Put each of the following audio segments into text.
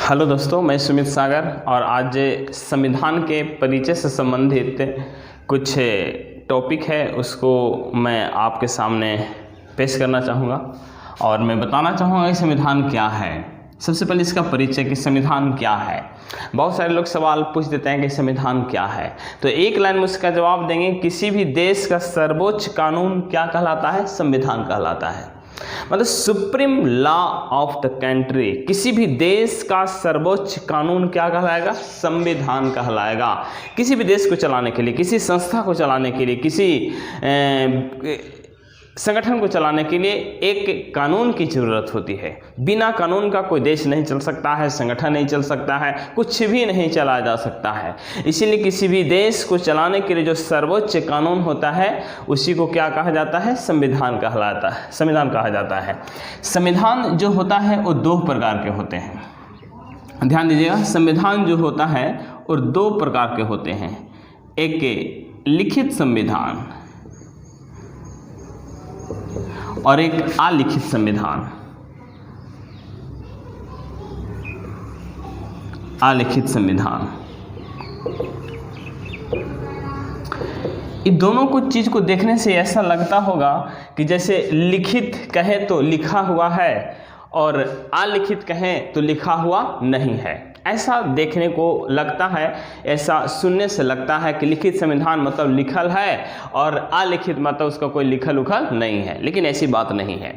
Hello दोस्तों, मैं सुमित सागर और आज संविधान के परिचय से संबंधित कुछ टॉपिक है उसको मैं आपके सामने पेश करना चाहूँगा और मैं बताना चाहूँगा कि संविधान क्या है। सबसे पहले इसका परिचय कि संविधान क्या है। बहुत सारे लोग सवाल पूछ देते हैं कि संविधान क्या है, तो एक लाइन में उसका जवाब देंगे, किसी भी देश का सर्वोच्च कानून क्या कहलाता है? संविधान कहलाता है। मतलब supreme law of the country, किसी भी देश का सर्वोच्च कानून क्या कहलाएगा? संविधान कहलाएगा। किसी भी देश को चलाने के लिए, किसी संस्था को चलाने के लिए, किसी संगठन को चलाने के लिए एक कानून की ज़रूरत होती है। बिना कानून का कोई देश नहीं चल सकता है, संगठन नहीं चल सकता है, कुछ भी नहीं चलाया जा सकता है। इसीलिए किसी भी देश को चलाने के लिए जो सर्वोच्च कानून होता है उसी को क्या कहा जाता है? संविधान कहलाता है, संविधान कहा जाता है। संविधान जो होता है वो दो प्रकार के होते हैं। ध्यान दीजिएगा, संविधान जो होता है वो दो प्रकार के होते हैं। एक लिखित संविधान और एक अलिखित संविधान। अलिखित संविधान, इन दोनों को चीज को देखने से ऐसा लगता होगा कि जैसे लिखित कहे तो लिखा हुआ है और अलिखित कहें तो लिखा हुआ नहीं है, ऐसा देखने को लगता है। ऐसा सुनने से लगता है कि लिखित संविधान मतलब लिखल है और अलिखित मतलब उसका कोई लिखल उखल नहीं है, लेकिन ऐसी बात नहीं है।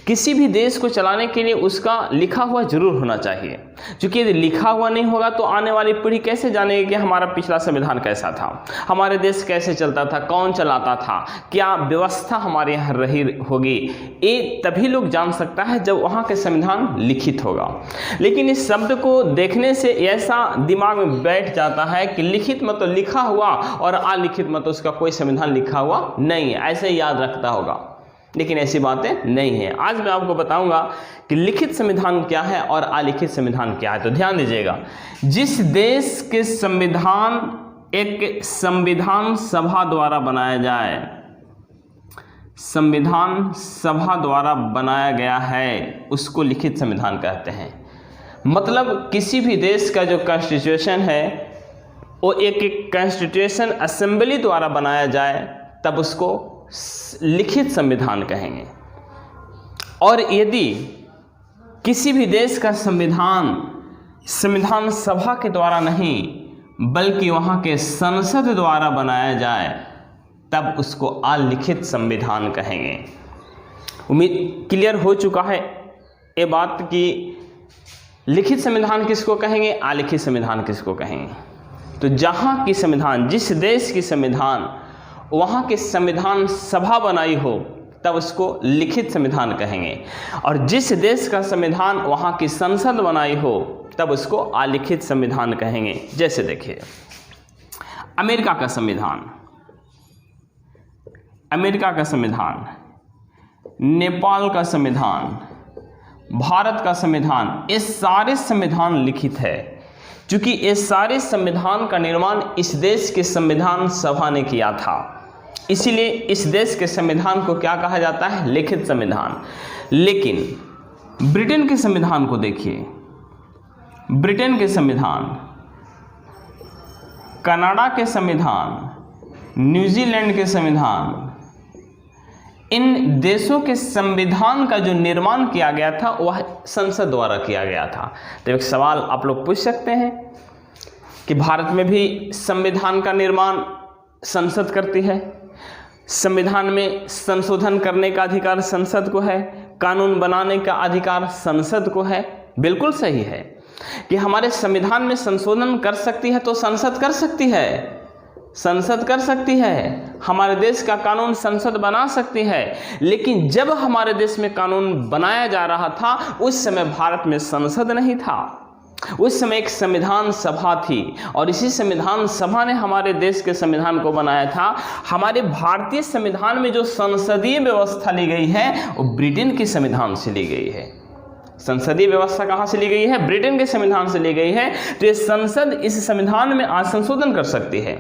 किसी भी देश को चलाने के लिए उसका लिखा हुआ जरूर होना चाहिए, क्योंकि यदि लिखा हुआ नहीं होगा तो आने वाली पीढ़ी कैसे जानेगी कि हमारा पिछला संविधान कैसा था, हमारे देश कैसे चलता था, कौन चलाता था, क्या व्यवस्था हमारे यहाँ रही होगी। ये तभी लोग जान सकता है जब वहाँ के संविधान लिखित होगा। लेकिन इस शब्द को देखने से ऐसा दिमाग में बैठ जाता है कि लिखित मतलब लिखा हुआ और अलिखित मतलब उसका कोई संविधान लिखा हुआ नहीं है, ऐसे ही याद रखता होगा। लेकिन ऐसी बातें नहीं है। आज मैं आपको बताऊंगा कि लिखित संविधान क्या है और अलिखित संविधान क्या है। तो ध्यान दीजिएगा, जिस देश के संविधान एक संविधान सभा द्वारा बनाया जाए, संविधान सभा द्वारा बनाया गया है, उसको लिखित संविधान कहते हैं। मतलब किसी भी देश का जो कॉन्स्टिट्यूशन है वो एक कॉन्स्टिट्यूशन असेंबली द्वारा बनाया जाए तब उसको लिखित संविधान कहेंगे। और यदि किसी भी देश का संविधान संविधान सभा के द्वारा नहीं बल्कि वहाँ के संसद द्वारा बनाया जाए तब उसको अलिखित संविधान कहेंगे। उम्मीद क्लियर हो चुका है ये बात कि लिखित संविधान किसको कहेंगे, अलिखित संविधान किसको कहेंगे। तो जहाँ की संविधान, जिस देश की संविधान वहाँ के संविधान सभा बनाई हो तब उसको लिखित संविधान कहेंगे, और जिस देश का संविधान वहाँ की संसद बनाई हो तब उसको अलिखित संविधान कहेंगे। जैसे देखिए, अमेरिका का संविधान, अमेरिका का संविधान, नेपाल का संविधान, भारत का संविधान, ये सारे संविधान लिखित है। क्योंकि ये सारे संविधान का निर्माण इस देश के संविधान सभा ने किया था, इसीलिए इस देश के संविधान को क्या कहा जाता है? लिखित संविधान। लेकिन ब्रिटेन के संविधान को देखिए, ब्रिटेन के संविधान, कनाडा के संविधान, न्यूजीलैंड के संविधान, इन देशों के संविधान का जो निर्माण किया गया था वह संसद द्वारा किया गया था। तो एक सवाल आप लोग पूछ सकते हैं कि भारत में भी संविधान का निर्माण संसद करती है, संविधान में संशोधन करने का अधिकार संसद को है, कानून बनाने का अधिकार संसद को है। बिल्कुल सही है कि हमारे संविधान में संशोधन कर सकती है तो संसद कर सकती है, संसद कर सकती है, हमारे देश का कानून संसद बना सकती है। लेकिन जब हमारे देश में कानून बनाया जा रहा था उस समय भारत में संसद नहीं था, उस समय एक संविधान सभा थी और इसी संविधान सभा ने हमारे देश के संविधान को बनाया था। हमारे भारतीय संविधान में जो संसदीय व्यवस्था ली गई है वो ब्रिटेन के संविधान से ली गई है। संसदीय व्यवस्था कहाँ से ली गई है? ब्रिटेन के संविधान से ली गई है। तो ये संसद इस संविधान में आज संशोधन कर सकती है।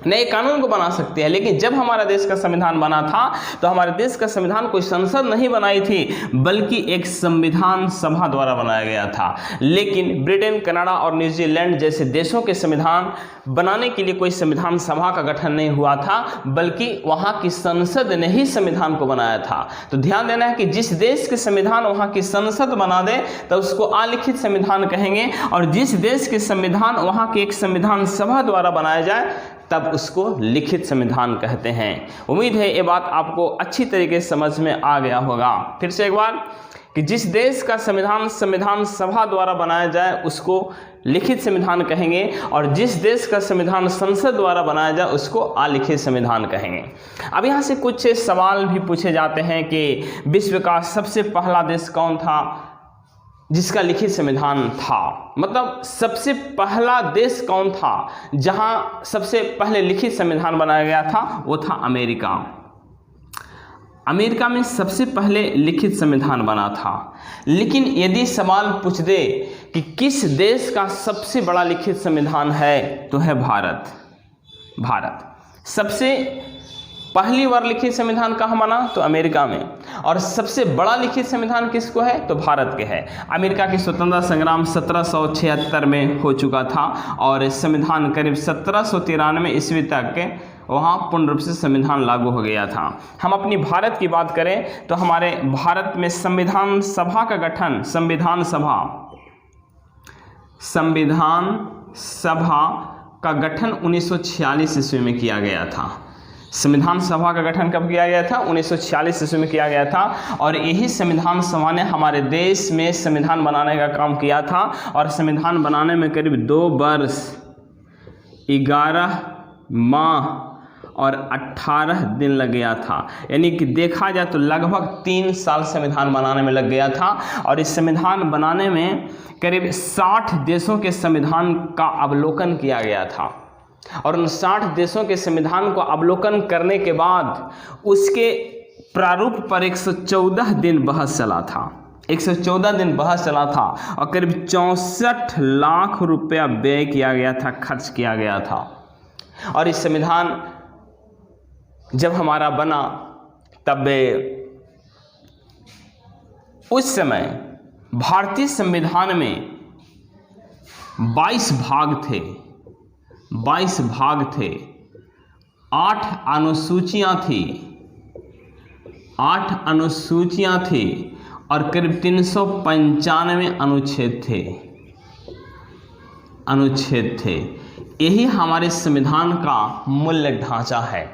नए कानून को बना सकती है। लेकिन जब हमारा देश का संविधान बना था तो हमारे देश का संविधान कोई संसद नहीं बनाई थी, बल्कि एक संविधान सभा द्वारा बनाया गया था। लेकिन ब्रिटेन, कनाडा और न्यूजीलैंड जैसे देशों के संविधान बनाने के लिए कोई संविधान सभा का गठन नहीं हुआ था, बल्कि वहाँ की संसद ने ही संविधान को बनाया था। तो ध्यान देना है कि जिस देश के संविधान वहाँ की संसद बना दे तो उसको अलिखित संविधान कहेंगे, और जिस देश के संविधान वहाँ की एक संविधान सभा द्वारा बनाया जाए तब उसको लिखित संविधान कहते हैं। उम्मीद है ये बात आपको अच्छी तरीके से समझ में आ गया होगा। फिर से एक बार कि जिस देश का संविधान संविधान सभा द्वारा बनाया जाए उसको लिखित संविधान कहेंगे, और जिस देश का संविधान संसद द्वारा बनाया जाए उसको अलिखित संविधान कहेंगे। अब यहाँ से कुछ सवाल भी पूछे जाते हैं कि विश्व का सबसे पहला देश कौन था जिसका लिखित संविधान था, मतलब सबसे पहला देश कौन था जहां सबसे पहले लिखित संविधान बनाया गया था, वो था अमेरिका। अमेरिका में सबसे पहले लिखित संविधान बना था। लेकिन यदि सवाल पूछ दे कि किस देश का सबसे बड़ा लिखित संविधान है, तो है भारत। भारत सबसे पहली बार लिखित संविधान कहाँ बना, तो अमेरिका में। और सबसे बड़ा लिखित संविधान किसको है, तो भारत के है। अमेरिका की स्वतंत्रता संग्राम 1776 में हो चुका था और संविधान करीब 1793 ईस्वी तक वहाँ पूर्ण रूप से संविधान लागू हो गया था। हम अपनी भारत की बात करें तो हमारे भारत में संविधान सभा का गठन, संविधान सभा का गठन 1946 ईस्वी में किया गया था। संविधान सभा का गठन कब किया गया था, 1946 ईस्वी में किया गया था। और यही संविधान सभा ने हमारे देश में संविधान बनाने का काम किया था, और संविधान बनाने में करीब 2 वर्ष 11 माह और 18 दिन लग गया था। यानी कि देखा जाए तो लगभग 3 साल संविधान बनाने में लग गया था। और इस संविधान बनाने में करीब 60 देशों के संविधान का अवलोकन किया गया था, और उन 60 देशों के संविधान को अवलोकन करने के बाद उसके प्रारूप पर 114 दिन बहस चला था। 114 दिन बहस चला था और करीब 64 लाख रुपया व्यय किया गया था, खर्च किया गया था। और इस संविधान जब हमारा बना तब उस समय भारतीय संविधान में 22 भाग थे, 22 भाग थे, 8 अनुसूचियां थी, 8 अनुसूचियां थी और करीब 395 अनुच्छेद थे। यही हमारे संविधान का मूल ढांचा है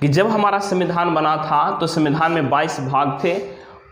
कि जब हमारा संविधान बना था तो संविधान में 22 भाग थे,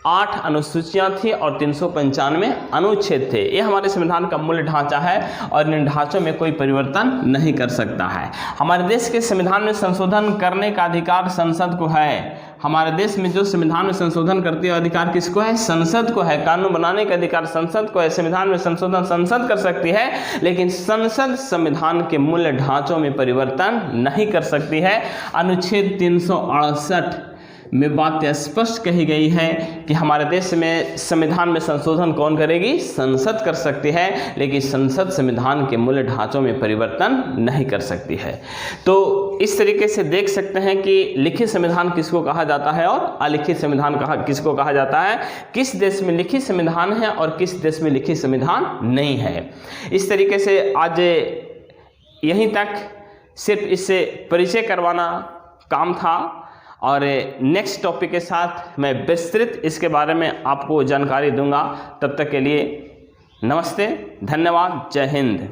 8 अनुसूचियां थी और 395 अनुच्छेद थे। ये हमारे संविधान का मूल ढांचा है और इन ढांचों में कोई परिवर्तन नहीं कर सकता है। हमारे देश के संविधान में संशोधन करने का अधिकार संसद को है। हमारे देश में जो संविधान में संशोधन करते हैं अधिकार किसको है, संसद को है। कानून बनाने का अधिकार संसद को है। संविधान में संशोधन संसद कर सकती है, लेकिन संसद संविधान के मूल ढांचों में परिवर्तन नहीं कर सकती है। अनुच्छेद 368 में बात स्पष्ट कही गई है कि हमारे देश में संविधान में संशोधन कौन करेगी, संसद कर सकती है, लेकिन संसद संविधान के मूल ढांचों में परिवर्तन नहीं कर सकती है। तो इस तरीके से देख सकते हैं कि लिखित संविधान किसको कहा जाता है और अलिखित संविधान किसको कहा जाता है, किस देश में लिखित संविधान है और किस देश में लिखित संविधान नहीं है। इस तरीके से आज यहीं तक सिर्फ इससे परिचय करवाना काम था, और नेक्स्ट टॉपिक के साथ मैं विस्तृत इसके बारे में आपको जानकारी दूंगा। तब तक के लिए नमस्ते, धन्यवाद, जय हिंद।